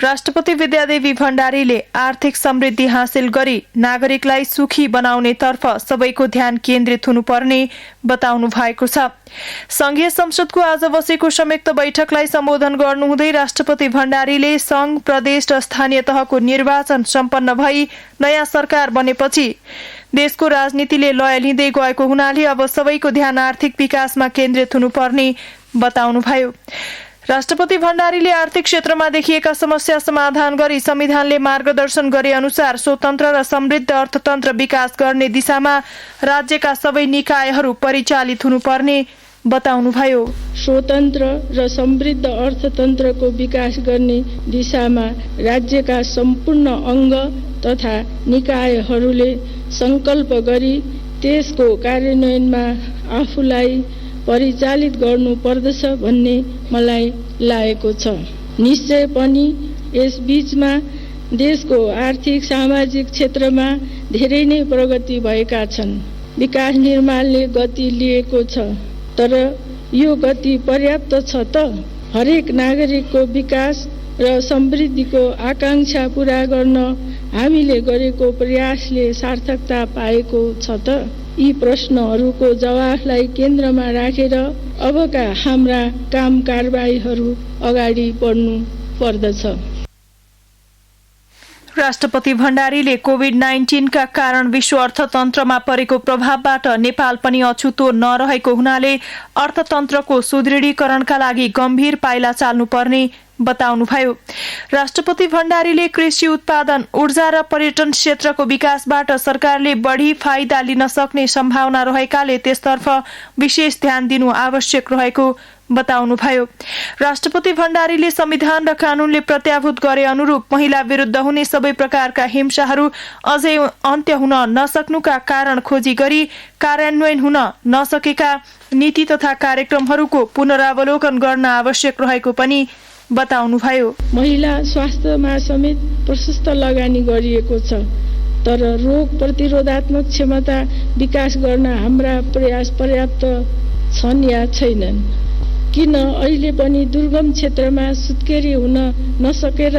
राष्ट्रपति विद्यादेवी भण्डारीले आर्थिक समृद्धि हासिल गरी नागरिकलाई सुखी बनाउनेतर्फ सबैको ध्यान केन्द्रित हुनुपर्ने बताउनु भएको छ। संघीय संसदको आज बसेको संयुक्त बैठकलाई सम्बोधन गर्नुहुँदै राष्ट्रपति भण्डारीले संघ, प्रदेश र स्थानीय तहको निर्वाचन सम्पन्न भई नयाँ सरकार बनेपछि देशको राजनीतिले लय लिँदै गएको हुनाले अब सबैको ध्यान आर्थिक विकासमा केन्द्रित हुनुपर्ने बताउनुभयो। राष्ट्रपति भण्डारीले आर्थिक क्षेत्रमा देखिएका समस्या समाधान गरी संविधानले मार्गदर्शन गरे अनुसार स्वतन्त्र र समृद्ध अर्थतन्त्र विकास गर्ने दिशामा राज्यका सबै निकायहरू परिचालित हुनुपर्ने बताउनुभयो। स्वतन्त्र र समृद्ध अर्थतन्त्रको विकास गर्ने दिशामा राज्यका सम्पूर्ण अङ्ग तथा निकायहरूले संकल्प गरी त्यसको कार्यान्वयनमा आफूलाई परिचालित गर्नु पर्दछ भन्ने मलाई लागेको छ। निश्चय पनि यस बीचमा देशको आर्थिक सामाजिक क्षेत्रमा धेरै नै प्रगति भएका छन्। विकास निर्माणले गति लिएको छ, तर यो गति पर्याप्त छ त? हरेक नागरिकको विकास र समृद्धिको आकांक्षा पूरा गर्न हामीले गरेको प्रयासले सार्थकता पाएको छ त? यी प्रश्नहरूको जवाफलाई केन्द्रमा राखेर अबका हाम्रा काम कारबाहीहरू अगाडि बढ्नु पर्दछ। राष्ट्रपति भण्डारीले कोभिड-19 का कारण विश्व अर्थतन्त्रमा परेको प्रभावबाट नेपाल पनि अछुतो नरहेको हुनाले अर्थतन्त्रको सुदृढीकरणका लागि गम्भीर पाइला चाल्नुपर्ने बताउनुभयो। राष्ट्रपति भण्डारीले कृषि उत्पादन, ऊर्जा र पर्यटन क्षेत्रको विकासबाट सरकारले बढी फाइदा लिन सक्ने सम्भावना रहेकाले त्यसतर्फ विशेष ध्यान दिनु आवश्यक रहेको बताउनुभयो। राष्ट्रपति भण्डारीले संविधान र कानूनले प्रत्याभूत गरे अनुरूप महिला विरुद्ध हुने सबै प्रकारका हिंसाहरू अझै अन्त्य हुन नसक्नुका कारण खोजी गरी कार्यान्वयन हुन नसकेका नीति तथा कार्यक्रमहरूको पुनरावलोकन गर्न आवश्यक रहेको पनि बताउनुभयो। महिला स्वास्थ्यमा समेत प्रशस्त लगानी गरिएको छ, तर रोग प्रतिरोधात्मक क्षमता विकास गर्न हाम्रा प्रयास पर्याप्त छन् या छैनन्? किन अहिले पनि दुर्गम क्षेत्रमा सुत्केरी हुन नसकेर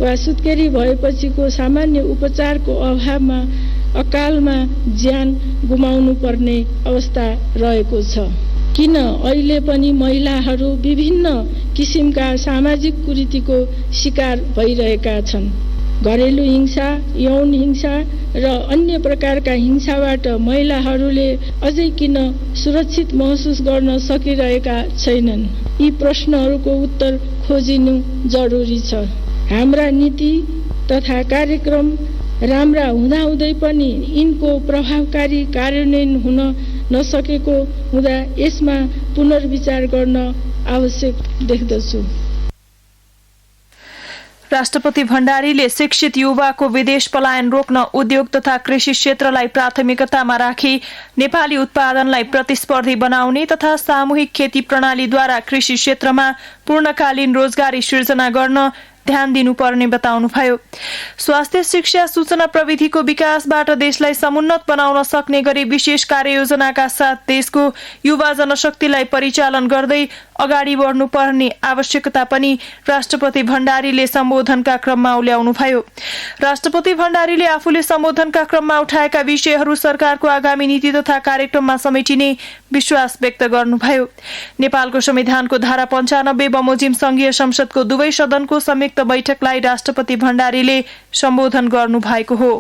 वा सुत्केरी भएपछिको सामान्य उपचारको अभावमा अकालमा ज्यान गुमाउनु पर्ने अवस्था रहेको छ? किन अहिले पनि महिलाहरू विभिन्न किसिमका सामाजिक कुरीतिको शिकार भइरहेका छन्? घरेलु हिंसा, यौन हिंसा र अन्य प्रकारका हिंसाबाट महिलाहरूले अझै किन सुरक्षित महसुस गर्न सकिरहेका छैनन्? यी प्रश्नहरूको उत्तर खोजिनु जरुरी छ। हाम्रा नीति तथा कार्यक्रम राम्रा हुँदाहुँदै पनि यिनको प्रभावकारी कार्यान्वयन हुन नसकेको हुँदा यसमा पुनर्विचार गर्न आवश्यक देख्दछु। राष्ट्रपति भण्डारीले शिक्षित युवाको विदेश पलायन रोक्न उद्योग तथा कृषि क्षेत्रलाई प्राथमिकतामा राखी नेपाली उत्पादनलाई प्रतिस्पर्धी बनाउने तथा सामूहिक खेती प्रणालीद्वारा कृषि क्षेत्रमा पूर्णकालीन रोजगारी सृजना गर्न ध्यान दिनुपर्ने बताउनुभयो। स्वास्थ्य, शिक्षा, सूचना प्रविधिको विकासबाट देशलाई समुन्नत बनाउन सक्ने गरी विशेष कार्ययोजनाका साथ देशको युवा जनशक्तिलाई परिचालन गर्दै अगाडि बढ्नुपर्ने आवश्यकता पनि राष्ट्रपति भण्डारीले सम्बोधनका क्रममा उल्याउनुभयो। राष्ट्रपति भण्डारीले आफूले सम्बोधनका क्रममा उठाएका विषयहरू सरकारको आगामी नीति तथा कार्यक्रममा समेटिने विश्वास व्यक्त गर्नुभयो। नेपालको संविधानको धारा 95 बमोजिम संघीय संसदको दुवै सदनको संयुक्त बैठकलाई राष्ट्रपति भण्डारीले सम्बोधन गर्नु भएको हो।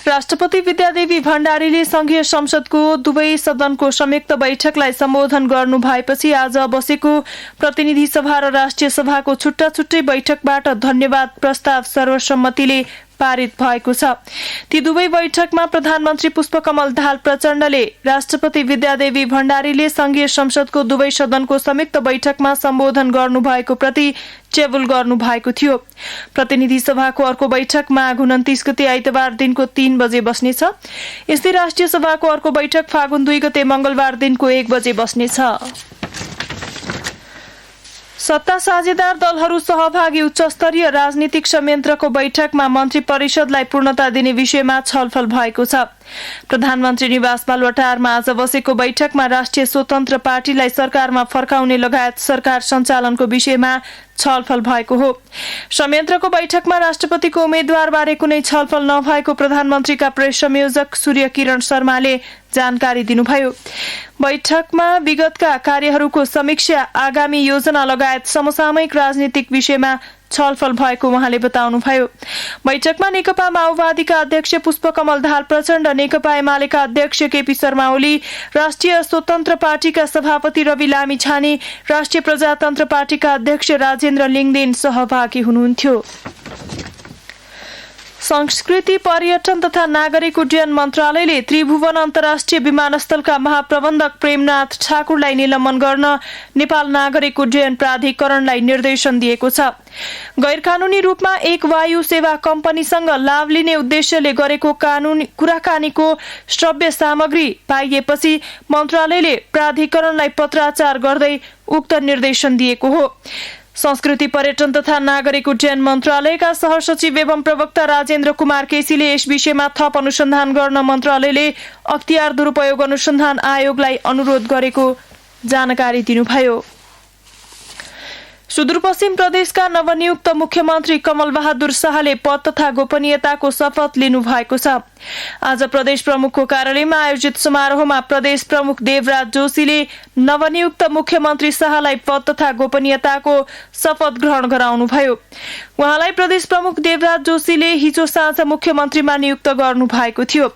राष्ट्रपति विद्यादेवी भण्डारीले संघीय संसदको दुवै सदनको संयुक्त बैठकलाई सम्बोधन गर्नु भएपछि आज बसेको प्रतिनिधि सभा र राष्ट्रिय सभाको छुट्टा छुट्टै बैठकबाट धन्यवाद प्रस्ताव सर्वसम्मतिले पारित भएको छ। ती दुवै बैठकमा प्रधानमन्त्री पुष्पकमल दाहाल प्रचण्डले राष्ट्रपति विद्यादेवी भण्डारीले संघीय संसदको दुवै सदनको संयुक्त बैठकमा सम्बोधन गर्नुभएको प्रति चेबुल गर्नु भएको थियो। प्रतिनिधि सभाको अर्को बैठक माघ 29 गते आइतबार दिनको 3 बजे बस्नेछ। यस्तै राष्ट्रिय सभाको अर्को बैठक फागुन 2 गते मंगलबार दिनको 1 बजे बस्नेछ। सत्ता साझेदार दलहरू सहभागी उच्चस्तरीय राजनीतिक संयन्त्रको बैठकमा मन्त्री परिषदलाई पूर्णता दिने विषयमा छलफल भएको छ। प्रधानमन्त्री निवास बालुवाटारमा आज बसेको बैठकमा राष्ट्रिय स्वतन्त्र पार्टीलाई सरकारमा फर्काउने लगायत सरकार सञ्चालनको विषयमा छलफल भएको हो। संयन्त्रको बैठकमा राष्ट्रपतिको उम्मेद्वारबारे कुनै छलफल नभएको प्रधानमन्त्रीका प्रेस संयोजक सूर्य किरण शर्माले जानकारी दिनुभयो। बैठकमा विगतका कार्यहरूको समीक्षा, आगामी योजना लगायत समसामयिक राजनीतिक विषयमा छलफल भएको उहाँले बताउनुभयो। बैठकमा नेकपा माओवादीका अध्यक्ष पुष्पकमल दाहाल प्रचण्ड, नेकपा एमालेका अध्यक्ष केपी शर्मा ओली, राष्ट्रिय स्वतन्त्र पार्टीका सभापति रवि लामिछाने, राष्ट्रिय प्रजातन्त्र पार्टीका अध्यक्ष राजेन्द्र लिङदेन सहभागी हुनुहुन्थ्यो। संस्कृति, पर्यटन तथा नागरिक उड्डयन मन्त्रालयले त्रिभुवन अन्तर्राष्ट्रिय विमानस्थलका महाप्रबन्धक प्रेमनाथ ठाकुरलाई निलम्बन गर्न नेपाल नागरिक उड्डयन प्राधिकरणलाई निर्देशन दिएको छ। गैरकानूनी रूपमा एक वायु सेवा कम्पनीसँग लाभ लिने उद्देश्यले गरेको कुराकानीको श्रव्य सामग्री पाइएपछि मन्त्रालयले प्राधिकरणलाई पत्राचार गर्दै उक्त निर्देशन दिएको हो। संस्कृति, पर्यटन तथा नागरिक उड्डयन मन्त्रालयका सहसचिव एवं प्रवक्ता राजेन्द्र कुमार केसीले यस विषयमा थप अनुसन्धान गर्न मन्त्रालयले अख्तियार दुरूपयोग अनुसन्धान आयोगलाई अनुरोध गरेको जानकारी दिनुभयो। सुदूरपश्चिम प्रदेशका नवनियुक्त मुख्यमन्त्री कमल बहादुर शाहले पद तथा गोपनीयताको शपथ लिनु भएको छ। आज प्रदेश प्रमुखको कार्यालयमा आयोजित समारोहमा प्रदेश प्रमुख देवराज जोशीले नवनियुक्त मुख्यमन्त्री शाहलाई पद तथा गोपनीयताको शपथ ग्रहण गराउनुभयो। उहाँलाई प्रदेश प्रमुख देवराज जोशीले हिजो साँझ मुख्यमन्त्रीमा नियुक्त गर्नु भएको थियो।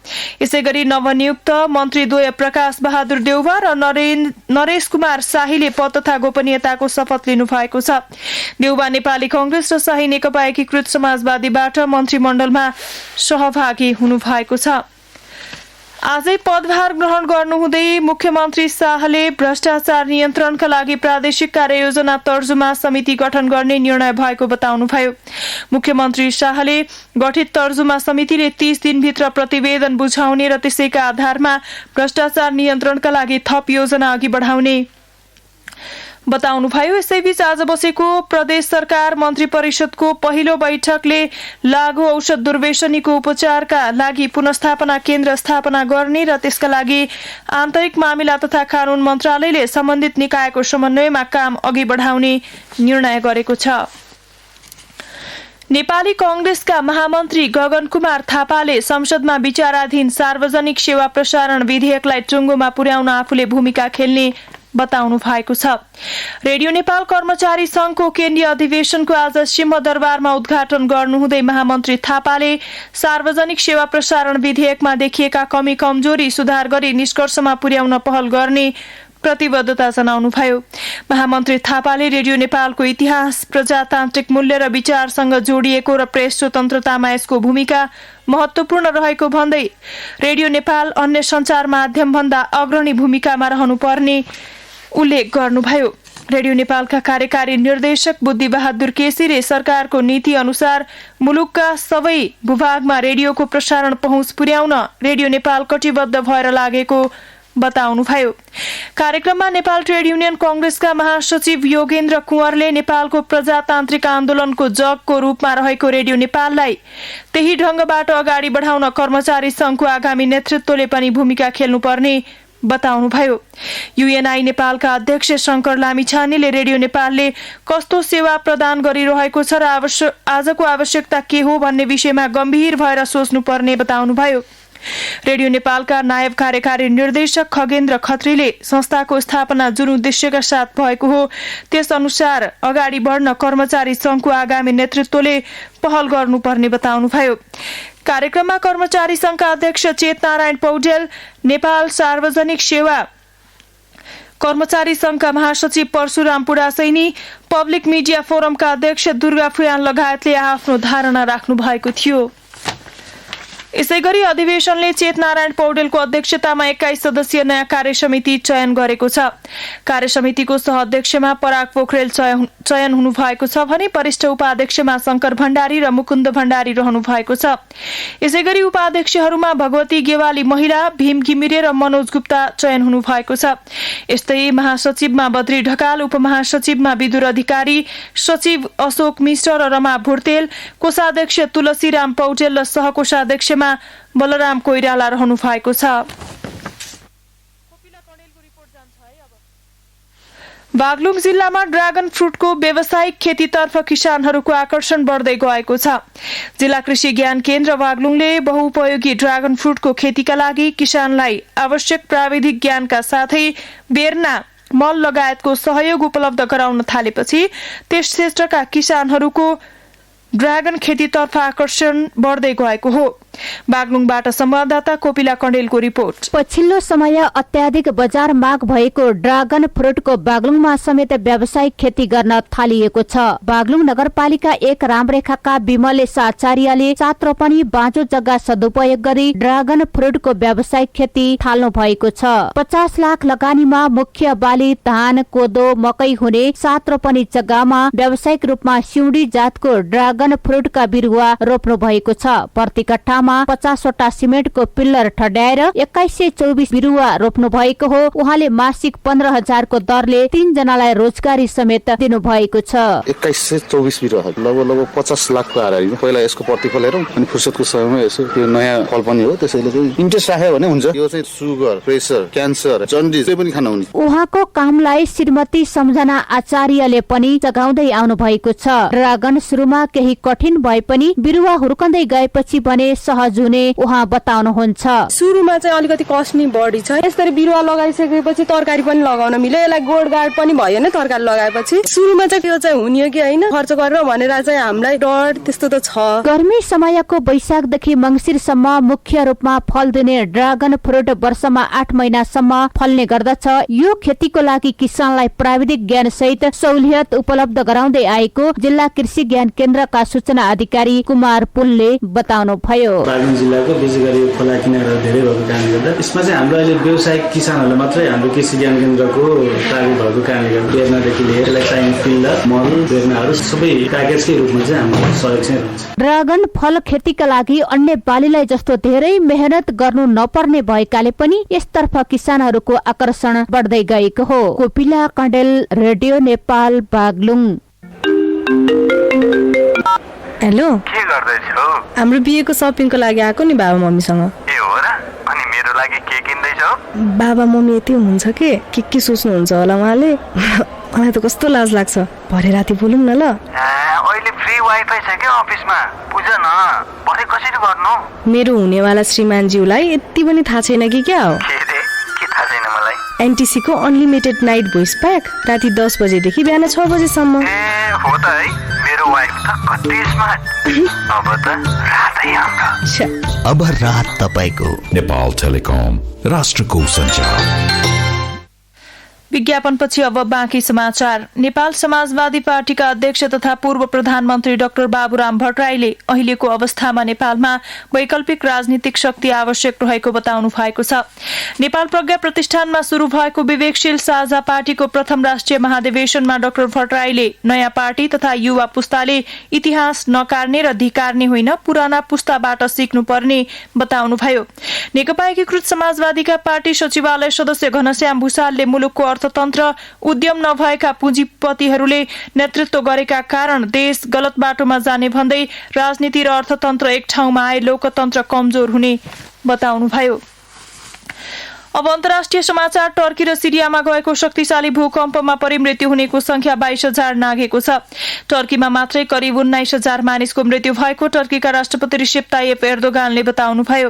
यसैगरी नवनियुक्त मन्त्रीद्वय प्रकाश बहादुर देउवा र नरेश कुमार शाहीले पद तथा गोपनीयताको शपथ लिनु भएको छ। देउवा नेपाली कांग्रेस र शाही नेकपा एकीकृत समाजवादीबाट मन्त्रीमण्डलमा सहभागी हुनु भएको छ। आजै पदभार ग्रहण गर्नुहुँदै मुख्यमन्त्री शाहले भ्रष्टाचार नियन्त्रणका लागि प्रादेशिक कार्ययोजना तर्जुमा समिति गठन गर्ने निर्णय भएको बताउनुभयो। मुख्यमन्त्री शाहले गठित तर्जुमा समितिले 30 दिनभित्र प्रतिवेदन बुझाउने र त्यसैका आधारमा भ्रष्टाचार नियन्त्रणका लागि थप योजना अघि बढाउने बताउनुभयो। यसैबीच आज बसेको प्रदेश सरकार मन्त्री परिषदको पहिलो बैठकले लागू औषध दुर्व्यसनीको उपचारका लागि पुनर्स्थापना केन्द्र स्थापना गर्ने र त्यसका लागि आन्तरिक मामिला तथा कानून मन्त्रालयले सम्बन्धित निकायको समन्वयमा काम अघि बढाउने निर्णय गरेको छ। नेपाली कांग्रेसका महामन्त्री गगन कुमार थापाले संसदमा विचाराधीन सार्वजनिक सेवा प्रसारण विधेयकलाई टुङ्गोमा पुर्याउन आफूले भूमिका खेल्ने बताउनु भएको छ। रेडियो नेपाल कर्मचारी संघको केन्द्रीय अधिवेशनको आज सिंहदरबारमा उद्घाटन गर्नुहुँदै महामन्त्री थापाले सार्वजनिक सेवा प्रसारण विधेयकमा देखिएका कमी कमजोरी सुधार गरी निष्कर्षमा पुर्याउन पहल गर्ने प्रतिबद्धता जनाउनुभयो। महामन्त्री थापाले रेडियो नेपालको इतिहास, प्रजातान्त्रिक मूल्य र विचारसँग जोडिएको र प्रेस स्वतन्त्रतामा यसको भूमिका महत्वपूर्ण रहेको भन्दै रेडियो नेपाल अन्य सञ्चार माध्यम भन्दा अग्रणी भूमिकामा रहनुपर्ने उल्लेख गर्नुभयो। रेडियो नेपालका कार्यकारी निर्देशक बुद्धि बहादुर केसीले सरकारको नीति अनुसार मुलुकका सबै भूभागमा रेडियोको प्रसारण पहुँच पुर्याउन रेडियो नेपाल कटिबद्ध भएर लागेको बताउनुभयो। कार्यक्रममा नेपाल ट्रेड युनियन कांग्रेसका महासचिव योगेन्द्र कुँवरले नेपालको प्रजातान्त्रिक आन्दोलनको जगको रूपमा रहेको रेडियो नेपाललाई त्यही ढंगबाट अगाडि बढाउन कर्मचारी संघको आगामी नेतृत्वले पनि भूमिका खेल्नुपर्ने बताउनुभयो। यूएनआई नेपालका अध्यक्ष शंकर लामिछानेले रेडियो नेपालले कस्तो सेवा प्रदान गरिरहेको छ र आजको आवश्यकता के हो भन्ने विषयमा गम्भीर भएर सोच्नुपर्ने बताउनुभयो। रेडियो नेपालका नायब कार्यकारी निर्देशक खगेन्द्र खत्रीले संस्थाको स्थापना जुन उद्देश्यका साथ भएको हो त्यस अनुसार अगाडि बढ्न कर्मचारी संघको आगामी नेतृत्वले पहल गर्नुपर्ने बताउनुभयो। कार्यक्रममा कर्मचारी संघका अध्यक्ष चेतनारायण पौडेल, नेपाल सार्वजनिक सेवा कर्मचारी संघका महासचिव परशुराम पुडासैनी, पब्लिक मिडिया फोरमका अध्यक्ष दुर्गा फुयान लगायतले आफ्नो धारणा राख्नु भएको थियो। यसैगरी अधिवेशनले चेतनारायण पौडेलको अध्यक्षतामा 21 सदस्यीय नयाँ कार्यसमिति चयन गरेको छ। कार्यसमितिको सहअध्यक्षमा पराग पोखरेल चयन हुनु भएको छ भने वरिष्ठ उपाध्यक्षमा शंकर भण्डारी र मुकुन्द भण्डारी रहनु भएको छ। यसैगरी उपाध्यक्षहरूमा भगवती गेवाली महिला, भीम घिमिरे र मनोज गुप्ता चयन हुनु भएको छ। यस्तै महासचिवमा बद्री ढकाल, उपमहासचिवमा विदुर अधिकारी, सचिव अशोक मिश्र र रमा भुर्तेल, कोषाध्यक्ष तुलसीराम पौडेल र सहकोषाध्यक्षमा जिल्लामा बलराम कोइराला रहनु भएको छ। बागलुङ जिल्लामा ड्रागन फ्रुटको व्यावसायिक खेतीतर्फ किसानहरूको आकर्षण बढ्दै गएको छ। जिल्ला कृषि ज्ञान केन्द्र बागलुङले बहुउपयोगी ड्रागन फ्रुटको खेतीका लागि किसानलाई आवश्यक प्राविधिक ज्ञानका साथै बेर्ना मल लगायतको सहयोग उपलब्ध गराउन थालेपछि त्यस क्षेत्रका किसानहरूको ड्रागन खेतीतर्फ आकर्षण बढ्दै गएको हो। बागलुङबाट संवाददाता कोपिला कण्डेलको रिपोर्ट। पछिल्लो समय अत्याधिक बजार माग भएको ड्रागन फ्रुटको बागलुङमा समेत व्यावसायिक खेती गर्न थालिएको छ। बागलुङ नगरपालिका 1 रामरेखाका विमलेश आचार्यले 7 रोपनी बाँझो जग्गा सदुपयोग गरी ड्रागन फ्रुटको व्यावसायिक खेती थाल्नु भएको छ। 50 लाख लगानीमा मुख्य बाली धान कोदो मकै हुने 7 रोपनी जग्गामा व्यावसायिक रूपमा सिउँडी जातको ड्रागन फ्रुटका बिरुवा रोप्नु भएको छ। प्रति कट्ठा 50 वटा सिमेन्टको पिल्लर ठड्याएर 2124 बिरुवा रोप्नु भएको हो। उहाँले मासिक 15,000 को दरले 3 जनालाई रोजगारी समेत दिनु भएको छ। 2124 बिरुवा लगभग 50 लाखको हाराहारीमा पहिला यसको प्रतिफल हेरौँ अनि फुर्सदको समयमा यसो त्यो नयाँ फल पनि हो। त्यसैले चाहिँ इन्ट्रेस्ट राख्यो भने हुन्छ। यो चाहिँ सुगर, प्रेसर, क्यान्सर, जन्डिस पनि खान हुने। उहाँको कामलाई श्रीमती सम्झना आचार्यले पनि जगाउँदै आउनु भएको छ। ड्रागन सुरुमा केही कठिन भए पनि बिरुवा हुर्कँदै गएपछि भने सहज हुने उहाँ बताउनुहुन्छ। सुरुमा चाहिँ अलिकति कस्ट नि बढी छ। यसरी बिरुवा लगाइसकेपछि तरकारी पनि लगाउन मिल्यो। यसलाई गोडगाड पनि भयो नि तरकारी लगाएपछि। सुरुमा चाहिँ यो चाहिँ हुने हो कि हैन खर्च गरेर भनेर चाहिँ हामीलाई डर त्यस्तो त छ। गर्मी समयको वैशाखदेखि मंसिरसम्म मुख्य रूपमा फल दिने ड्रागन फ्रुट वर्षमा 8 महिनासम्म फल्ने गर्दछ। यो खेतीको लागि किसानलाई प्राविधिक ज्ञान सहित सहुलियत उपलब्ध गराउँदै आएको जिल्ला कृषि ज्ञान केन्द्रका सूचना अधिकारी कुमार पुलले बताउनु भयो। बागलुङ जिल्लाको विशेष गरी खोला किनारा धेरै भएको कारणले गर्दा यसमा चाहिँ हाम्रो अहिले व्यावसायिक किसानहरूले मात्रै हाम्रो कृषि ज्ञान केन्द्रको तालिम भएको कारणले गर्दा बेर्नादेखि लिएर यसलाई चाहिने फिल्डर मल बेर्नाहरू सबै प्याकेजकै रूपमा चाहिँ हाम्रो सहयोग चाहिँ रहन्छ। ड्रागन फल खेतीका लागि अन्य बालीलाई जस्तो धेरै मेहनत गर्नु नपर्ने भएकाले पनि यसतर्फ किसानहरूको आकर्षण बढ्दै गएको हो। कोपिला कण्डेल, रेडियो नेपाल, बागलुङ। हेलो, के गर्दैछौ? हाम्रो बिहेको सपिङको लागि आएको नि बाबा मम्मीसँग। ए हो र? अनि मेरो लागि के किन्दैछौ? बाबा मम्मी यति हुन्छ के सोच्नुहुन्छ होला उहाँले। मलाई त कस्तो लाज लाग्छ। भरे राति बोलौँ न ल। अहिले फ्री वाइफाई छ के अफिसमा? बुझ न, भरे कसरी गर्नु? मेरो हुनेवाला श्रीमानज्यूलाई यति पनि थाहा छैन कि क्या हो? के थाहा छैन मलाई? एनटीसी को अनलिमिटेड नाइट भोइस प्याक राति 10 बजेदेखि बिहान 6 बजेसम्म। ए हो त है, मेरो वाइफ त कति स्मार्ट। अब त रातै हाम्रो। अब रात तपाईको। नेपाल टेलिकम, राष्ट्रको सञ्चार। विज्ञापनपछि अब बाँकी समाचार। नेपाल समाजवादी पार्टीका अध्यक्ष तथा पूर्व प्रधानमन्त्री डाक्टर बाबुराम भट्टराईले अहिलेको अवस्थामा नेपालमा वैकल्पिक राजनीतिक शक्ति आवश्यक रहेको बताउनु भएको छ। नेपाल प्रज्ञा प्रतिष्ठानमा शुरू भएको विवेकशील साझा पार्टीको प्रथम राष्ट्रिय महाधिवेशनमा डाक्टर भट्टराईले नयाँ पार्टी तथा युवा पुस्ताले इतिहास नकार्ने र धिकार्ने होइन, पुराना पुस्ताबाट सिक्नुपर्ने बताउनुभयो। नेकपा एकीकृत समाजवादीका पार्टी सचिवालय सदस्य घनश्याम भूषालले मुलुकको अर्थतन्त्र उद्यम नभएका पुँजीपतिहरूले नेतृत्व गरेका कारण देश गलत बाटोमा जाने भन्दै राजनीति र अर्थतन्त्र एक ठाउँमा आए लोकतन्त्र कमजोर हुने बताउनुभयो। अब अन्तर्राष्ट्रिय समाचार। टर्की र सिरियामा गएको शक्तिशाली भूकम्पमा परिमृत्यु हुनेको संख्या 22,000 नाघेको छ। टर्कीमा मात्रै करिब 19,000 मानिसको मृत्यु भएको टर्कीका राष्ट्रपति रिसेप ताइयप एर्दोगानले बताउनुभयो।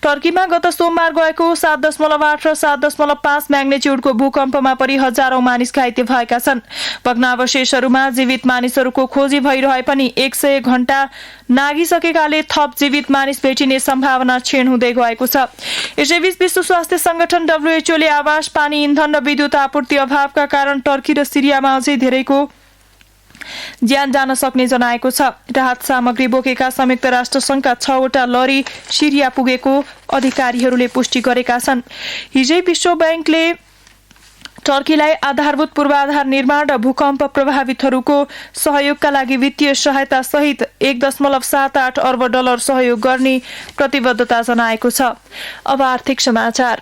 टर्कीमा गत सोमबार गएको 7.8 र 7.5 म्याग्नेच्युडको भूकम्पमा परि हजारौं मानिस घाइते भएका छन्। भग्नावशेषहरूमा जीवित मानिसहरूको खोजी भइरहे पनि 100 घण्टा नागिसकेकाले थप जीवित मानिस भेटिने सम्भावना क्षीण हुँदै गएको छ। यसैबीच विश्व स्वास्थ्य संगठन WHO ले आवास, पानी, इन्धन र विद्युत आपूर्ति अभावका कारण टर्की र सिरियामा अझै धेरैको ज्यान जान सक्ने जनाएको छ। राहत सामग्री बोकेका संयुक्त राष्ट्र संघका 6 वटा लरी सिरिया पुगेको अधिकारीहरूले पुष्टि गरेका छन्। हिजै विश्व बैंकले टर्कीलाई आधारभूत पूर्वाधार निर्माण र भूकम्प प्रभावितहरूको सहयोगका लागि वित्तीय सहायता सहित $1.78 अर्ब सहयोग गर्ने प्रतिबद्धता जनाएको छ। अब आर्थिक समाचार।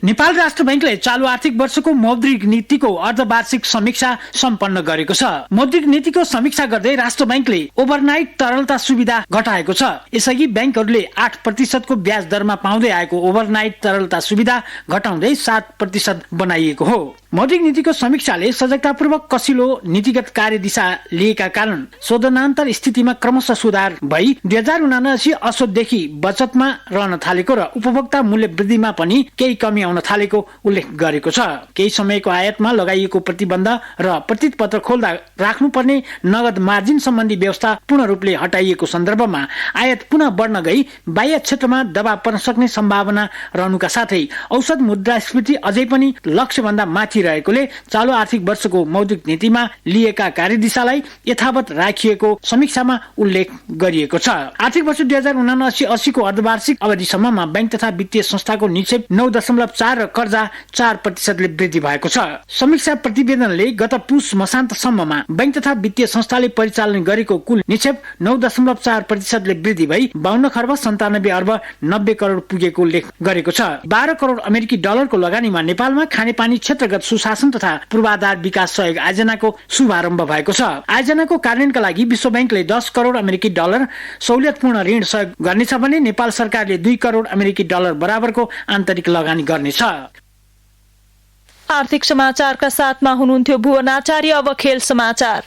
नेपाल राष्ट्र बैंकले चालू आर्थिक वर्षको मौद्रिक नीतिको अर्धवार्षिक समीक्षा सम्पन्न गरेको छ। मौद्रिक नीतिको समीक्षा गर्दै राष्ट्र बैंकले ओभरनाइट तरलता सुविधा घटाएको छ। यसअघि बैंकहरूले 8% को ब्याज दरमा पाउँदै आएको ओभरनाइट तरलता सुविधा घटाउँदै 7% बनाइएको हो। मौद्रिक नीतिको समीक्षाले सजगतापूर्वक कसिलो नीतिगत कार्यदिशा लिएका कारण शोधनान्तर स्थितिमा क्रमशः सुधार भई 2079 असोजदेखि बचतमा रहन थालेको र उपभोक्ता मूल्य वृद्धिमा पनि केही कमी आउन थालेको उल्लेख गरेको छ। केही समयको आयातमा लगाइएको प्रतिबन्ध र प्रतिपत्र खोल्दा राख्नुपर्ने नगद मार्जिन सम्बन्धी व्यवस्था पूर्ण रूपले हटाइएको सन्दर्भमा आयात पुनः बढ्न गई बाह्य क्षेत्रमा दबाव पर्न सक्ने सम्भावना रहनुका साथै औसत मुद्रास्फीति अझै पनि लक्ष्यभन्दा माथि रहेकोले चालू आर्थिक वर्षको मौद्रिक नीतिमा लिएका कार्यदिशालाई यथावत राखिएको समीक्षामा उल्लेख गरिएको छ। आर्थिक वर्ष 2079-80 को अर्धवार्षिक अवधिसम्ममा बैंक तथा वित्तीय संस्थाको निक्षेप 9.4 र कर्जा 4% ले वृद्धि भएको छ। समीक्षा प्रतिवेदनले गत पुस मसान्तसम्ममा बैंक तथा वित्तीय संस्थाले परिचालन गरेको कुल निक्षेप 9.4% ले वृद्धि भई 52 खर्ब 97 अर्ब 90 करोड पुगेको उल्लेख गरेको छ। 12 करोड अमेरिकी डलरको लगानीमा नेपालमा खानेपानी क्षेत्रगत सुशासन तथा पूर्वाधार विकास सहयोग आयोजनाको शुभारम्भ भएको छ। आयोजनाको कार्यान्वयनका लागि विश्व बैंकले 10 करोड अमेरिकी डलर सहुलियतपूर्ण ऋण सहयोग गर्नेछ भने नेपाल सरकारले 2 करोड अमेरिकी डलर बराबरको आन्तरिक लगानी गर्नेछ। आर्थिक समाचारका साथमा हुनुहुन्थ्यो भुवन आचार्य। अब खेल समाचार।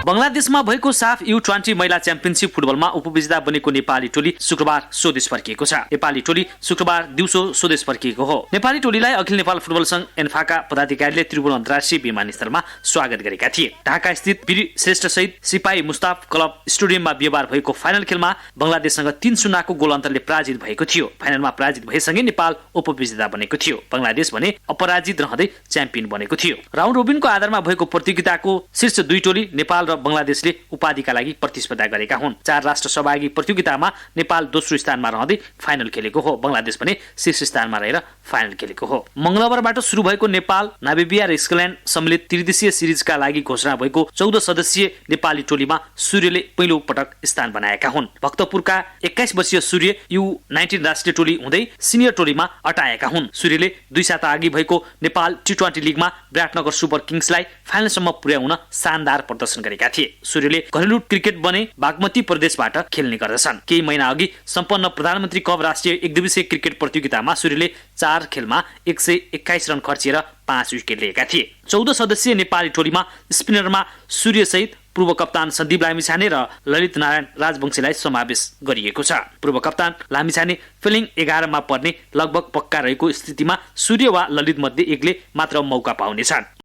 बंगलादेशमा भएको साफ U20 महिला च्याम्पियनशिप फुटबलमा उपविजेता बनेको नेपाली टोली शुक्रबार स्वदेश फर्किएको छ। नेपाली टोली शुक्रबार दिउँसो स्वदेश फर्किएको हो। नेपाली टोलीलाई अखिल नेपाल फुटबल संघ एन्फाका पदाधिकारीले त्रिभुवन अन्तर्राष्ट्रिय विमानस्थलमा स्वागत गरेका थिए। ढाका स्थित वीर श्रेष्ठ सहित सिपाही मुस्ताफ क्लब स्टेडियममा बिहिबार भएको फाइनल खेलमा बंगलादेशसँग 3-0 को गोल अन्तरले पराजित भएको थियो। फाइनलमा पराजित भएसँगै नेपाल उपविजेता बनेको थियो। बंगलादेश भने अपराजित रहँदै च्याम्पियन बनेको थियो। राउन्ड रोबिनको आधारमा भएको प्रतियोगिताको शीर्ष 2 टोली नेपाल र बंगलादेशले उपाधिका लागि प्रतिस्पर्धा गरेका हुन्। 4 राष्ट्र सहभागी प्रतियोगितामा नेपाल दोस्रो स्थानमा रहँदै फाइनल खेलेको हो। बंगलादेश भने शीर्ष स्थानमा रहेर फाइनल खेलेको हो। मंगलबारबाट सुरु भएको नेपाल, नामिबिया र स्कटल्यान्ड सम्मिलित त्रिदेशीय सिरिजका लागि घोषणा भएको 14 सदस्यीय नेपाली टोलीमा सूर्यले पहिलो पटक स्थान बनाएका हुन्। भक्तपुरका 21 वर्षीय सूर्य U19 राष्ट्रिय टोली हुँदै सिनियर टोलीमा अटाएका हुन्। सूर्यले 2 साता अघि भएको नेपाल T20 लिगमा विराटनगर सुपर किङ्सलाई फाइनलसम्म पुर्याउन शानदार प्रदर्शन गरेका थिए। सूर्यले घरेलु क्रिकेट बने बागमती प्रदेशबाट खेल्ने गर्दछन्। केही महिना अघि सम्पन्न प्रधानमन्त्री कप राष्ट्रिय एकदिवसीय क्रिकेट प्रतियोगितामा सूर्यले 4 खेलमा 121 रन खर्चिएर 5 विकेट लिएका थिए। 14 सदस्यीय नेपाली टोलीमा स्पिनरमा सूर्य सहित पूर्व कप्तान सन्दीप लामिछाने र ललित नारायण राजवंशीलाई समावेश गरिएको छ। पूर्व कप्तान लामिछाने फिलिङ 11 मा पर्ने लगभग पक्का रहेको स्थितिमा सूर्य वा ललित मध्ये एकले मात्र मौका पाउनेछन्।